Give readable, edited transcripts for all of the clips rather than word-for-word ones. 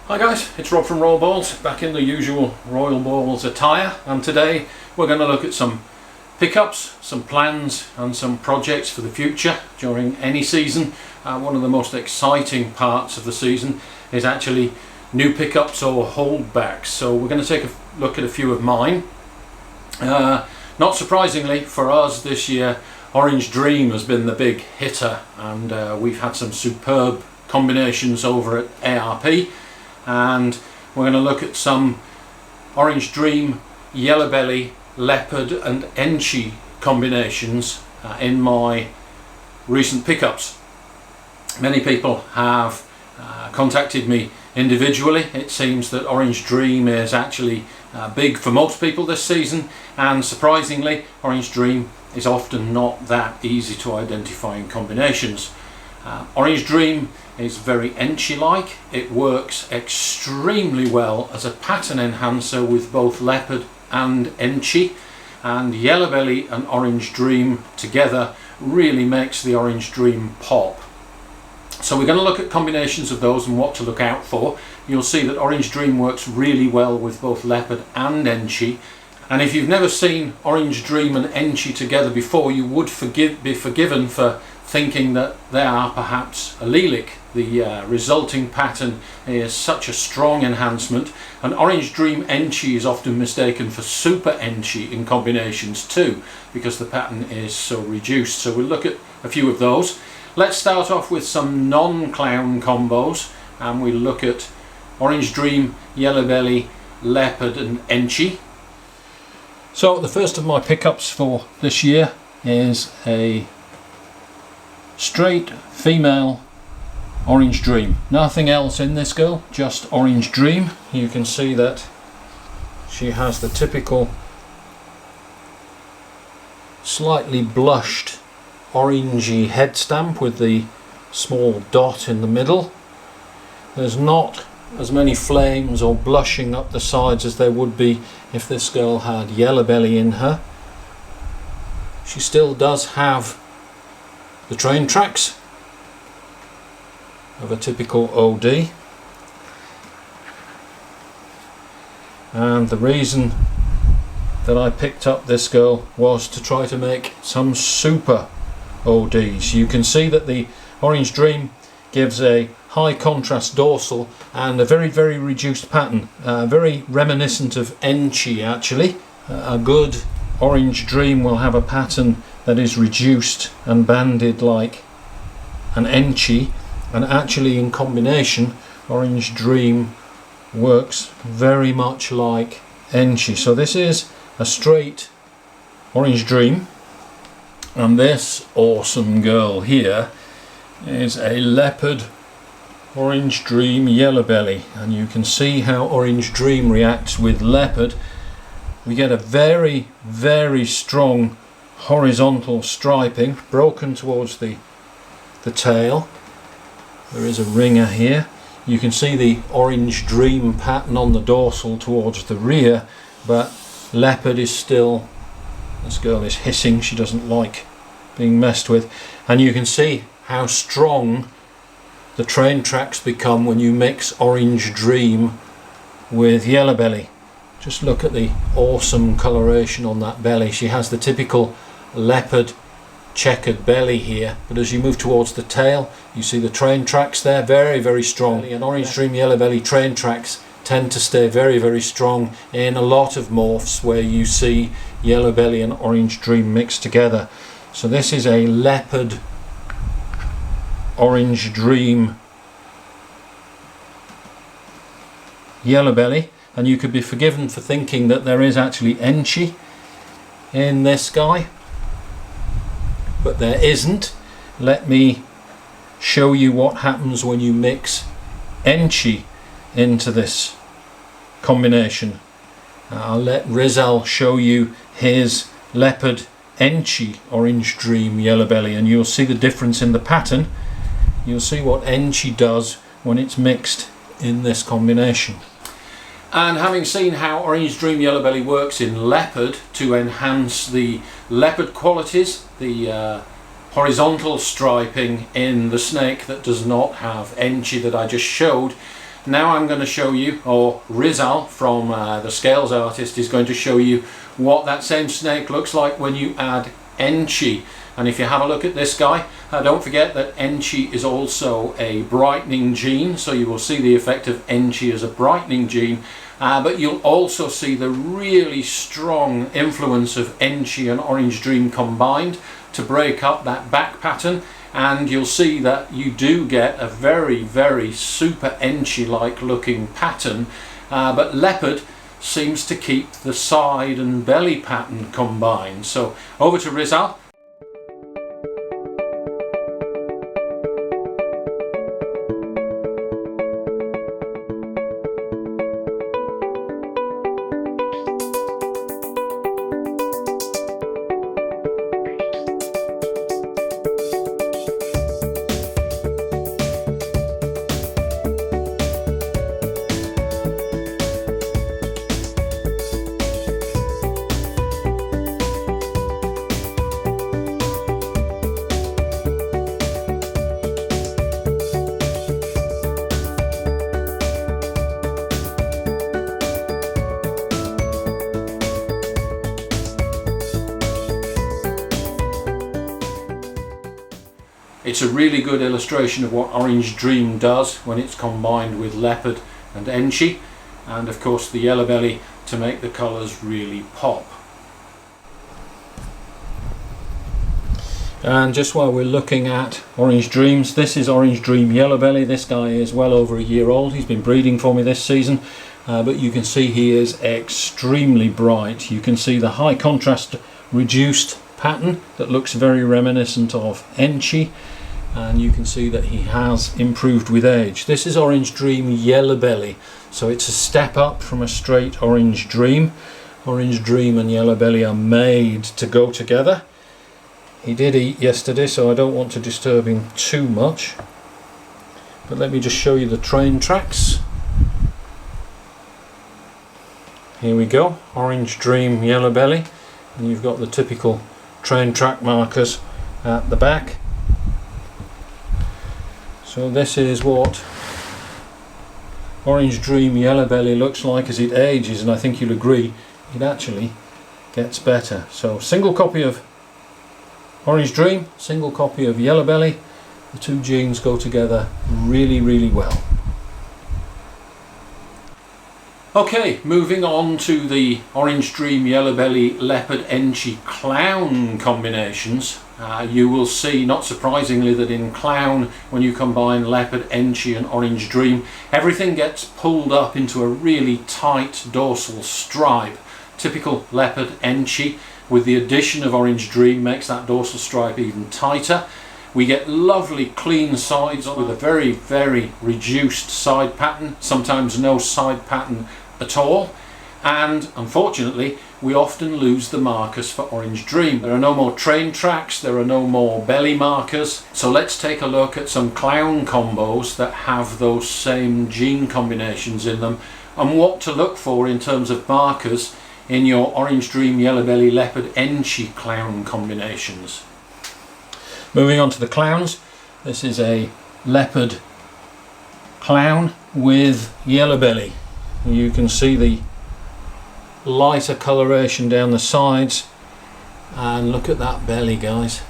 Hi guys, it's Rob from Royal Balls, back in the usual Royal Balls attire, and today we're going to look at some pickups, some plans and some projects for the future during any season. One of the most exciting parts of the season is actually new pickups or holdbacks, so we're going to take a look at a few of mine. Not surprisingly for us this year, Orange Dream has been the big hitter, and we've had some superb combinations over at ARP. And we're going to look at some Orange Dream, Yellow Belly, Leopard and Enchi combinations in my recent pickups. Many people have contacted me individually. It seems that Orange Dream is actually big for most people this season, and surprisingly Orange Dream is often not that easy to identify in combinations. Orange Dream is very enchi-like. It works extremely well as a pattern enhancer with both Leopard and Enchi, and Yellow Belly and Orange Dream together really makes the Orange Dream pop. So we're going to look at combinations of those and what to look out for. You'll see that Orange Dream works really well with both Leopard and Enchi, and if you've never seen Orange Dream and Enchi together before, you would be forgiven for thinking that they are perhaps allelic. The resulting pattern is such a strong enhancement, and Orange Dream Enchi is often mistaken for Super Enchi in combinations too, because the pattern is so reduced. So we'll look at a few of those. Let's start off with some non-clown combos, and we'll look at Orange Dream, Yellow Belly, Leopard and Enchi. So the first of my pickups for this year is a straight female Orange Dream. Nothing else in this girl, just Orange Dream. You can see that she has the typical slightly blushed orangey head stamp with the small dot in the middle. There's not as many flames or blushing up the sides as there would be if this girl had Yellow Belly in her. She still does have the train tracks of a typical OD, and the reason that I picked up this girl was to try to make some super ODs. You can see that the Orange Dream gives a high contrast dorsal and a very reduced pattern, very reminiscent of Enchi actually. A good Orange Dream will have a pattern that is reduced and banded like an Enchi, and actually in combination Orange Dream works very much like Enchi. So this is a straight Orange Dream, and this awesome girl here is a Leopard Orange Dream Yellow Belly, and you can see how Orange Dream reacts with Leopard. We get a very strong horizontal striping broken towards the tail. There is a ringer here. You can see the Orange Dream pattern on the dorsal towards the rear, but Leopard is still, this girl is hissing, she doesn't like being messed with, and you can see how strong the train tracks become when you mix Orange Dream with Yellow Belly. Just look at the awesome coloration on that belly. She has the typical Leopard checkered belly here, but as you move towards the tail you see the train tracks there, very strong. And Orange Dream Yellow Belly train tracks tend to stay very strong in a lot of morphs where you see Yellow Belly and Orange Dream mixed together. So this is a Leopard Orange Dream Yellow Belly, and you could be forgiven for thinking that there is actually Enchi in this guy, but there isn't. Let me show you what happens when you mix Enchi into this combination. I'll let Rizal show you his Leopard Enchi Orange Dream Yellow Belly, and you'll see the difference in the pattern. You'll see what Enchi does when it's mixed in this combination. And having seen how Orange Dream Yellow Belly works in Leopard to enhance the Leopard qualities, the horizontal striping in the snake that does not have Enchi that I just showed, Now I'm going to show you, or Rizal from the Scales Artist is going to show you what that same snake looks like when you add enchi. And if you have a look at this guy, don't forget that enchi is also a brightening gene, so you will see the effect of enchi as a brightening gene, but you'll also see the really strong influence of enchi and Orange Dream combined to break up that back pattern, and you'll see that you do get a very, very super enchi like looking pattern, but Leopard seems to keep the side and belly pattern combined. So over to Rizal. It's a really good illustration of what Orange Dream does when it's combined with Leopard and enchi, and of course the yellow belly to make the colours really pop. And just while we're looking at Orange Dreams, this is Orange Dream Yellow Belly. This guy is well over a year old. He's been breeding for me this season, but you can see he is extremely bright. You can see the high contrast reduced pattern that looks very reminiscent of enchi, and you can see that he has improved with age. This is Orange Dream Yellow Belly, so it's a step up from a straight Orange Dream. Orange Dream and Yellow Belly are made to go together. He did eat yesterday, so I don't want to disturb him too much, but let me just show you the train tracks. Here we go, Orange Dream Yellow Belly, and you've got the typical train track markers at the back. So this is what Orange Dream Yellow Belly looks like as it ages, and I think you'll agree it actually gets better. So single copy of Orange Dream, single copy of Yellow Belly. The two genes go together really, really well. Okay, moving on to the Orange Dream Yellow Belly Leopard enchi Clown combinations. You will see, not surprisingly, that in Clown, when you combine Leopard enchi and Orange Dream, everything gets pulled up into a really tight dorsal stripe. Typical Leopard enchi, with the addition of Orange Dream, makes that dorsal stripe even tighter. We get lovely clean sides with a very, very reduced side pattern, sometimes no side pattern at all, and unfortunately we often lose the markers for Orange Dream. There are no more train tracks, there are no more belly markers, so let's take a look at some Clown combos that have those same gene combinations in them, and what to look for in terms of markers in your Orange Dream Yellow Belly Leopard enchi Clown combinations. Moving on to the clowns, this is a Leopard Clown with Yellow Belly. You can see the lighter coloration down the sides, and look at that belly, guys.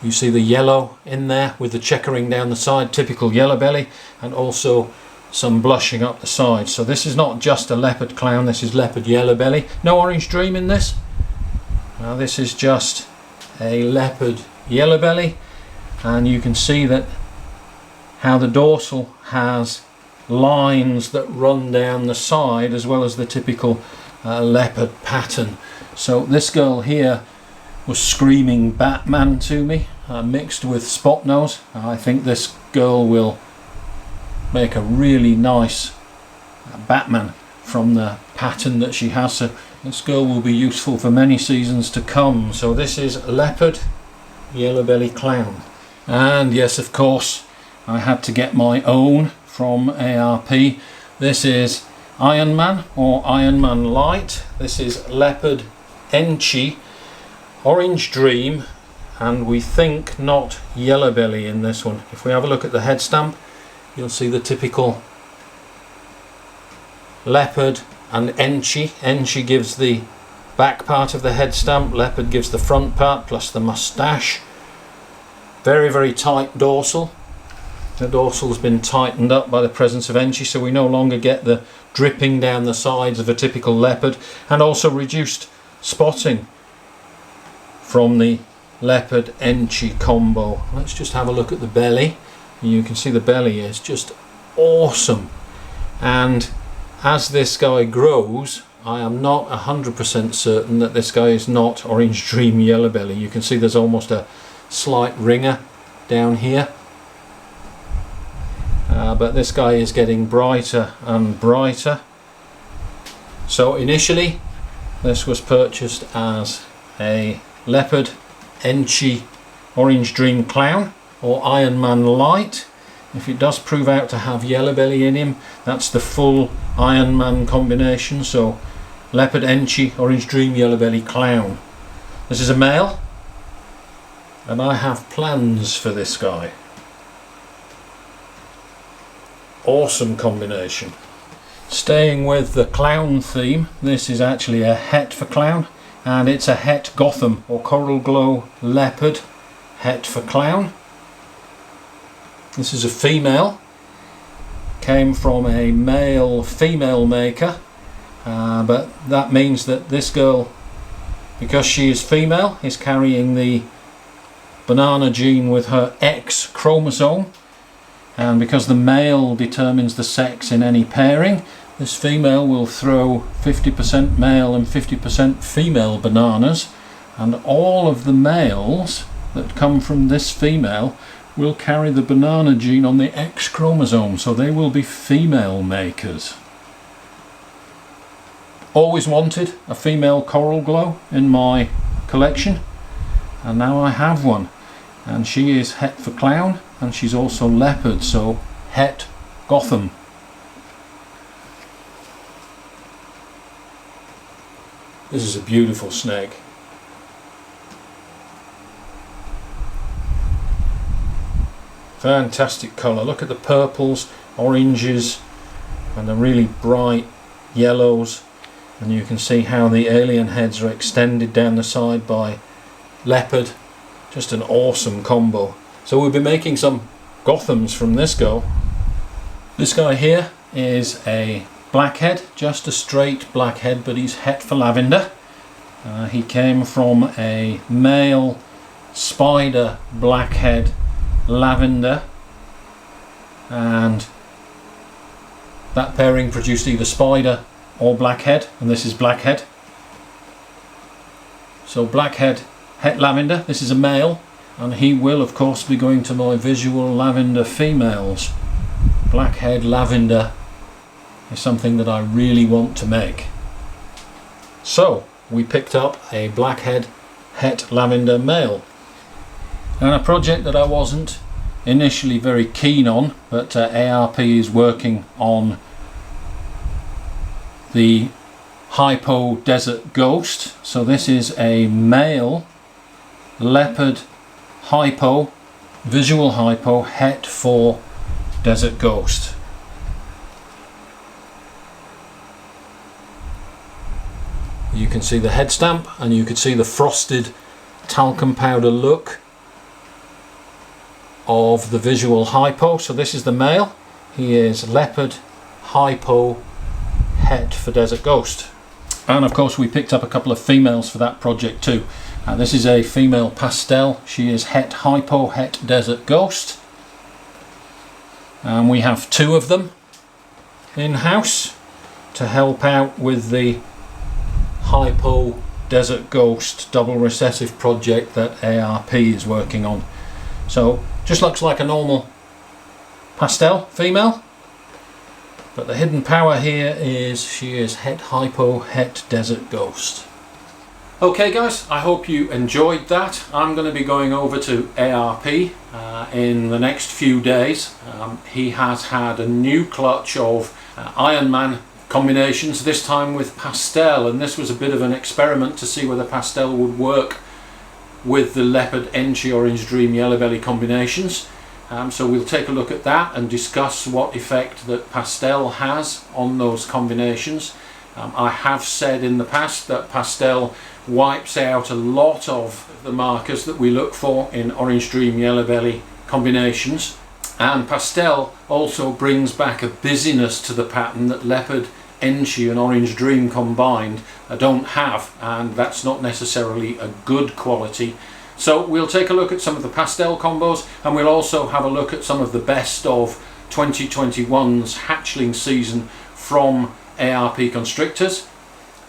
You see the yellow in there with the checkering down the side, typical Yellow Belly, and also some blushing up the side. So this is not just a Leopard Clown, this is Leopard Yellow Belly. No Orange Dream in this. Now this is just a Leopard Yellow Belly, and you can see that how the dorsal has lines that run down the side as well as the typical leopard pattern. So this girl here was screaming Batman to me, mixed with Spot Nose. I think this girl will make a really nice Batman from the pattern that she has. So this girl will be useful for many seasons to come. So this is Leopard Yellow Belly Clown. And yes, of course, I had to get my own from ARP. This is Iron Man or Iron Man Light. This is Leopard enchi, Orange Dream, and we think not Yellow Belly in this one. If we have a look at the head stamp, you'll see the typical leopard and enchi. Enchi gives the back part of the head stamp, leopard gives the front part plus the moustache. Very, very tight dorsal. The dorsal has been tightened up by the presence of enchi, so we no longer get the dripping down the sides of a typical leopard, and also reduced spotting from the leopard enchi combo. Let's just have a look at the belly. You can see the belly is just awesome, and as this guy grows, I am not 100% certain that this guy is not Orange Dream Yellow Belly. You can see there's almost a slight ringer down here, but this guy is getting brighter and brighter. So initially this was purchased as a leopard enchi Orange Dream Clown or Iron Man Light. If it does prove out to have yellow belly in him, that's the full Iron Man combination. So leopard enchi Orange Dream Yellow Belly Clown. This is a male, and I have plans for this guy. Awesome combination. Staying with the clown theme, this is actually a het for clown, and it's a het Gotham or Coral Glow Leopard het for clown. This is a female, came from a male female maker, but that means that this girl, because she is female, is carrying the banana gene with her X chromosome, and because the male determines the sex in any pairing, this female will throw 50% male and 50% female bananas, and all of the males that come from this female will carry the banana gene on the X chromosome, so they will be female makers. Always wanted a female Coral Glow in my collection, and now I have one, and she is het for clown, and she's also leopard, so het Gotham. This is a beautiful snake. Fantastic colour. Look at the purples, oranges, and the really bright yellows, and you can see how the alien heads are extended down the side by leopard. Just an awesome combo. So we'll be making some Gothams from this go. This guy here is a Blackhead, just a straight Blackhead, but he's het for lavender. He came from a male spider Blackhead lavender, and that pairing produced either spider or Blackhead, and this is Blackhead. So Blackhead het lavender, this is a male, and he will of course be going to my visual lavender females. Blackhead lavender is something that I really want to make. So we picked up a Blackhead het lavender male, and a project that I wasn't initially very keen on, but ARP is working on the Hypo Desert Ghost. So this is a male leopard hypo, visual hypo, het for Desert Ghost. You can see the head stamp, and you can see the frosted talcum powder look of the visual hypo. So this is the male. He is leopard hypo het for Desert Ghost. And of course we picked up a couple of females for that project too. This is a female pastel. She is het hypo het Desert Ghost, and we have two of them in-house to help out with the Hypo Desert Ghost double recessive project that ARP is working on. So just looks like a normal pastel female, but the hidden power here is she is het hypo het Desert Ghost. Okay guys, I hope you enjoyed that. I'm going to be going over to ARP in the next few days. He has had a new clutch of Iron Man combinations, this time with pastel, and this was a bit of an experiment to see whether pastel would work with the leopard enchi Orange Dream Yellow Belly combinations. So we'll take a look at that and discuss what effect that pastel has on those combinations. I have said in the past that pastel wipes out a lot of the markers that we look for in orange dream, yellow belly combinations, and pastel also brings back a busyness to the pattern that leopard, enchi and orange dream combined don't have, and that's not necessarily a good quality. So we'll take a look at some of the pastel combos, and we'll also have a look at some of the best of 2021's hatchling season from ARP Constrictors.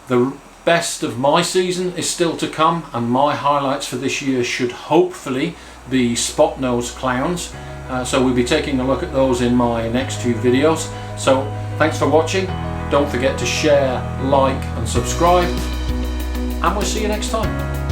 The best of my season is still to come, and my highlights for this year should hopefully be spot nose clowns. So we'll be taking a look at those in my next few videos. So thanks for watching. Don't forget to share, like and subscribe, and we'll see you next time.